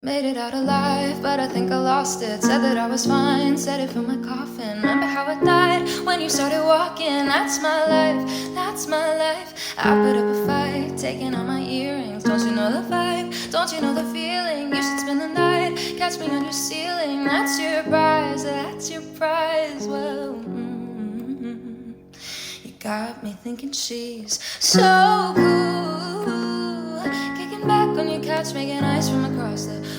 Made it out alive, but I think I lost it. Said that I was fine, said it from my coffin. Remember how I died when you started walking? That's my life, that's my life. I put up a fight, taking out my earrings. Don't you know the vibe? Don't you know the feeling? You should spend the night, catch me on your ceiling. That's your prize, that's your prize. Well, you got me thinking she's so cool. Kicking back on your couch, making ice from across the